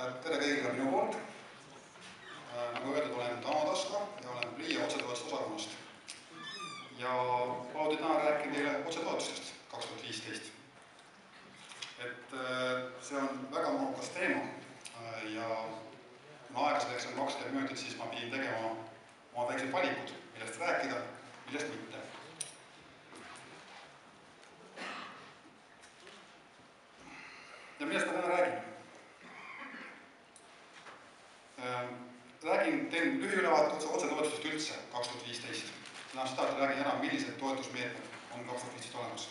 Tere kõigile minu poolt. Nagu öeldud, olen Taamo Tasko ja olen PRIA otsetoetuste osakonnast. Ja paluti täna rääkida teile otsetoetustest 2015. See on väga mahukas teema ja kuna aega selleks on 20 minutit, siis ma pidin tegema oma väiksed valikud, millest rääkida, millest mitte. Ja millest ma täna räägin? Teen lühiülevaate otsetoetustest üldse 2015. Täna seda räägin ära, millised toetusmeetmed on 2015 olemas.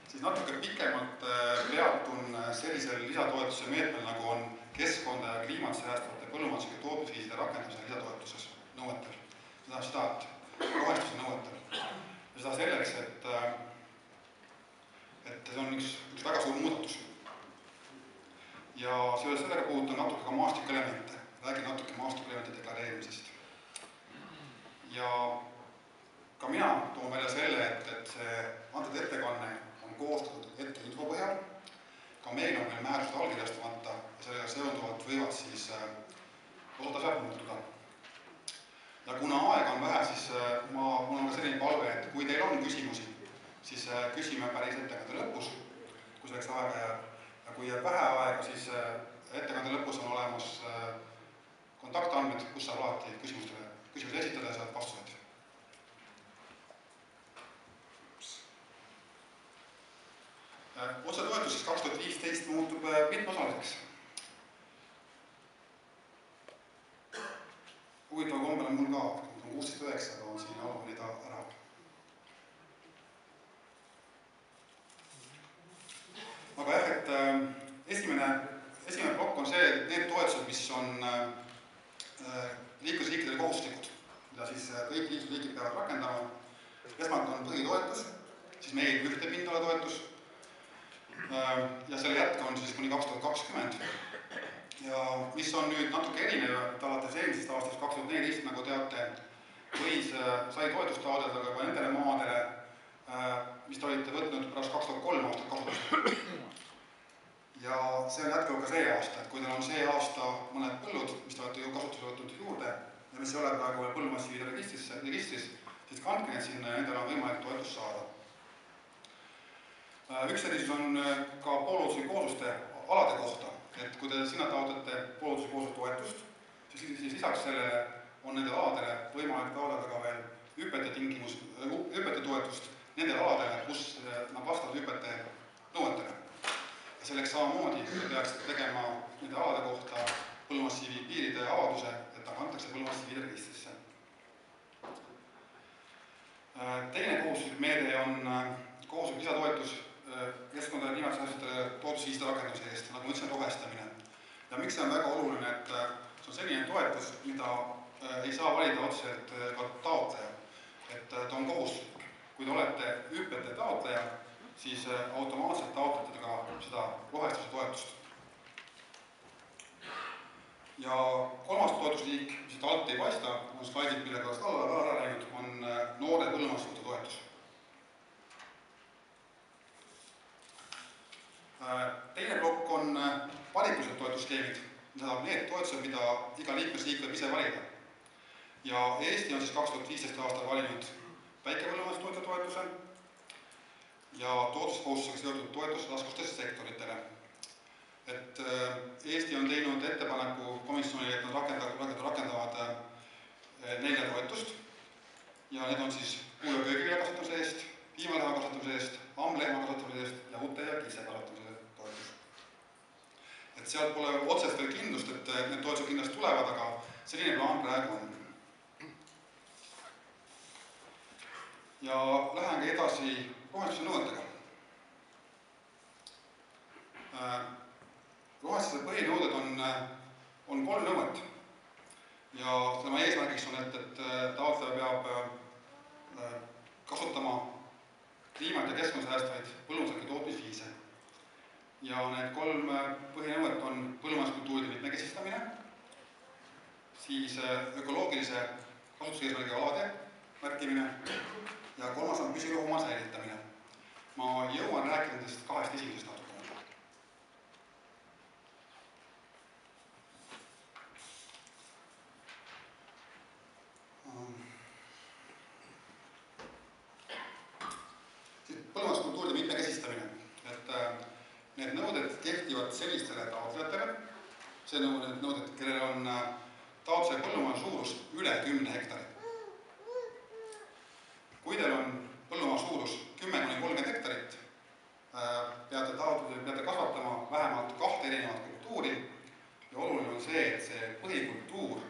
Siis natuke pikemalt peatun sellisel lisatoetuse meetmel, nagu on keskkonda ja kliimat säästvate põllumajanduslike tootmisviiside rakendamise lisatoetuses nõuetel. Seda rohestuse nõuetel. Ja seda selleks, et see on üks väga suur muudatus. Ja sellega puudutan natuke ka maastikuelemente. Räägin natuke maastikuelemente deklareerimisest. Ja ka mina toon välja selle, et see antud ettekanne on koostatud hetke info põhjal. Ka meil on veel määrused allkirjastamata ja sellega seonduvalt võivad siis osad asjad muutuda. Ja kuna aega on vähe, siis mul on ka selline palve, et kui teil on küsimusi, siis küsime päris ettekande lõpus, kui selleks aega jääb. Ja kui jääb vähe aega, siis ettekande lõpus on olemas kontaktandmed, kus saab alati küsimusi esitada ja saab vastused. Otsetoetus siis 2015 muutub mitmeosaliseks. Huvitav kombel on mul ka, on 16.9, aga on siin alumnida ära. Aga jah, et esimene plokk on see, et need toetused, mis on liiklusriikidele kohustuslikud, mida siis kõik liiklusriigid peavad rakendama. Esmalt on põhitoetus, siis meil ühte pindala toetus ja selle jätk on siis kuni 2020. Ja mis on nüüd natuke erinev, et alates eelmisest aastast 2014, nagu teate, sai toetust taotleda ka nendele maadele, mis te olite võtnud pärast 2003 aastat kasutust. Ja see on jätkuvalt ka see aasta, et kui teil on see aasta mõned põllud, mis te olete ju kasutusele võtnud juurde ja mis ei ole praegu veel põllumassiivide registris, siis kandke need sinna ja nendele on võimalik toetust saada. Üks erisus on ka poolootuslike koosluste alade kohta, et kui te sinna taotlete poolootuslike koosluste toetust, siis lisaks sellele on nendele aladele võimalik taotleda ka veel hüpete toetust nendele aladele, kus nad vastavad hüpete nõuetele. Ja selleks samamoodi peaks tegema nende alade kohta põllumassiivi piiride avalduse, et ta kantakse põllumassiivide registrisse. Teine kohustuslik meede on kohustuslik lisatoetus keskkonda ja kliimat säästvate tootmisviiside rakendamise eest, nagu ma ütlesin, rohestamine. Ja miks see on väga oluline, et see on selline toetus, mida ei saa valida otseselt ka taotleja, et ta on kohustuslik. Kui te olete hüpete taotleja, siis automaatselt taotlete ka seda rohestuse toetust. Ja kolmas toetusliik, mis siit alt ei paista, on slaidid, millega alla rääginud, on noore põllumajandustootja toetus. Teine plokk on valikulised toetusskeemid, need toetused, mida iga liikmesriik võib ise valida. Ja Eesti on siis 2015 aastal valinud väikepõllumajandustootja toetuse ja tootluskohustusega seotud toetus raskustest sektoritele. Et Eesti on teinud ettepaneku komisjonile, et nad rakendavad 4 toetust ja need on siis puu- ja köögivilja kasvatamise eest, piimalehma kasvatamise eest, amblehma kasvatamise eest ja ute ja kise kasvatamise toetus. Et seal pole otsest veel kindlust, et need toetused kindlasti tulevad, aga selline plaan praegu on. Ja lähengi edasi rohestuse nõuetega. Rohestuse põhinõuded on 3 nõuet ja tema eesmärgiks on, et taotleja peab kasutama kliimat ja keskkonna säästvaid põllumajanduslikke tootmisviise. Ja need 3 põhinõuet on põllumajanduskultuuride mitmekesistamine, siis ökoloogilise kasutuseesmärgiga alade märkimine ja 3. on püsirohumaa säilitamine. Ma jõuan rääkida nendest 2 esimesest natukene. kehtivad sellistele taotlejatele, see nõuded, kellel on taotluse põllumaa suurus üle 10 hektari. Kui teil on põllumaa suurus 10–30 hektarit, peate kasvatama vähemalt 2 erinevat kultuuri ja oluline on see, et see põhikultuur,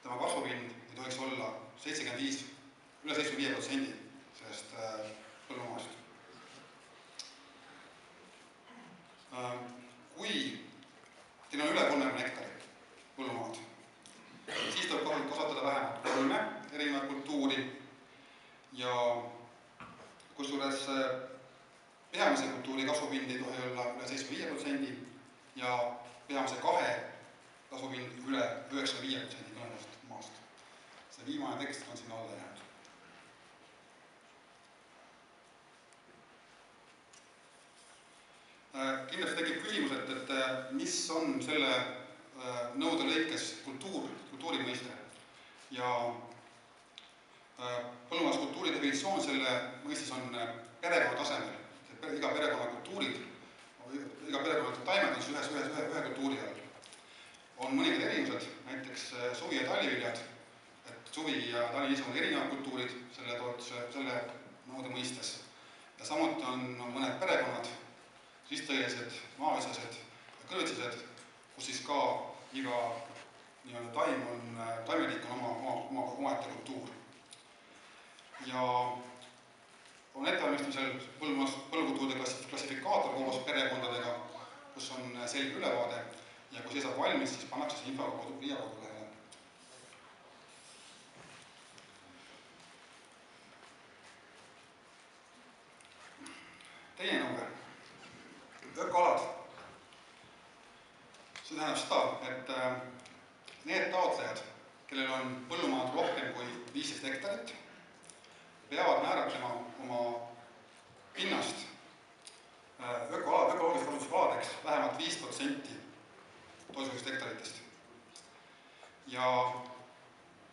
tema kasvupind ei tohiks olla üle 75% sellest põllumaast. Kui teil on üle 30 hektari põllumaad, siis tuleb kasvatada vähemalt 3 erinevat kultuuri ja kusjuures peamise kultuuri kasvupind ei tohi olla üle 75% ja peamise 2 kasvupind üle 95% kõnelevast maast. See viimane tekst on siin alla jäänud. Kindlasti tekib küsimus, et mis on selle nõude lõikes kultuuri mõiste ja põllumajanduskultuuri definitsioon selle mõistes on perekonna tasemel. Iga perekonna kultuurid, iga perekonna taimed on ühe kultuuri all. On mõningad erinevused, näiteks suvi- ja talliviljad, et suvi- ja talliviljad on erinevad kultuurid selle nõude mõistes. Ja samuti on mõned perekonnad, ristõiesed, maavesased ja kõrvitsased, kus siis ka iga taimeliik on omaette kultuur. Ja on ettevalmistamisel põllukultuuride klassifikaator koos perekondadega, kus on selge ülevaade ja kui see saab valmis, siis pannakse see info Riia kodulehele. Teine nõue. Ökoalad. See tähendab seda, et need taotlejad, kellel on põllumaad rohkem kui 15 hektarit, peavad määratlema oma pinnast ökoloogiliseks kasutusaladeks vähemalt 5% toisukest hektaritest. Ja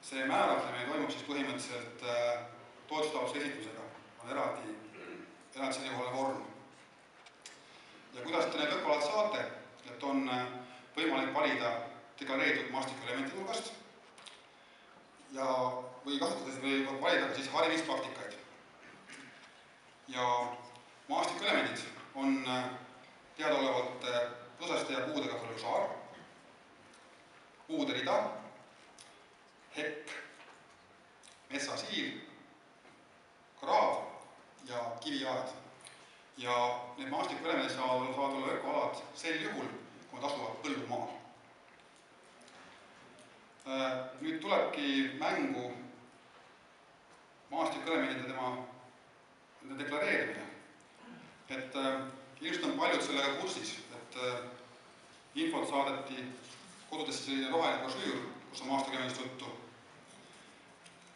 see määratlemine toimub siis põhimõtteliselt toetustaotluse esitusega, on eraldi selline vorm. Ja kuidas te need ökoalad saate, et on võimalik valida deklareeritud maastikuelementide hulgast või kasutades või valida ka siis harimispraktikaid. Ja maastikuelemendid on teadaolevalt põsaste ja puudega põllusaar, puude rida, hekk, metsasiil, kraav ja kiviaed. Ja need maastikuelemendid saavad olla ökoalad sel juhul, kui nad asuvad põllumaal. Nüüd tulebki mängu maastikuelemendide tema deklareerimine. Et ilmselt on paljud sellega kursis, et infot saadeti kodudesse selline roheline brošüür, kus on maastikuelemendist juttu.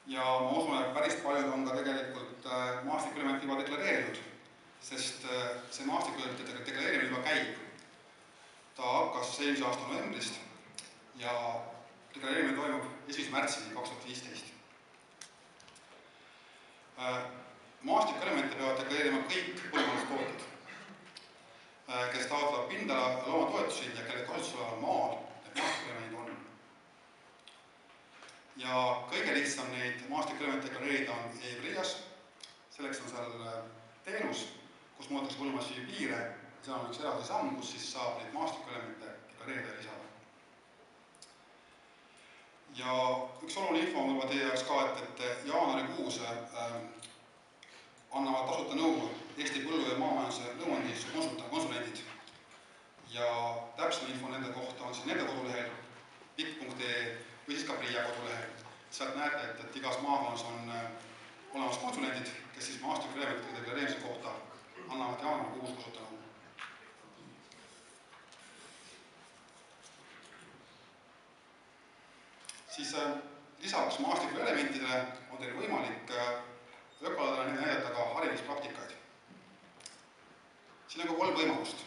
Ja ma usun, et päris paljud on ka tegelikult maastikuelemendid juba deklareerinud, sest see maastikuelemendide deklareerimine juba käib. Ta hakkas eelmise aasta novembrist ja deklareerimine toimub 1. märtsini 2015. Maastikuelemente peavad deklareerima kõik põllumajandustootjad, kes taotlevad pindala ja loomatoetusi ja kelle kasutusala maal need maastikuelemendid on. Ja kõige lihtsam neid maastikuelemente deklareerida on e-PRIAs. Selleks on seal teenus, kus muudetakse põllumajandusi piire. See on üks eraldi samm, kus siis saab neid maastikuelemente deklareerida ja lisada. Ja üks oluline info on juba teie jaoks ka, et jaanuarikuus annavad tasuta nõu Eesti põllu- ja maamajanduse nõuandise konsulendid. Ja täpsem info nende kohta on siis nende kodulehel pikk.ee või siis ka Riia kodulehel. Sealt näete, et igas maakonnas on olemas konsulendid, kes siis maastikuelementide deklareerimise kohta annavad jaanuarikuus tasuta nõu. Siis lisaks maastikuelementidele on teil võimalik ökoaladele näidata ka harimispraktikaid. Siin on ka 3 võimalust.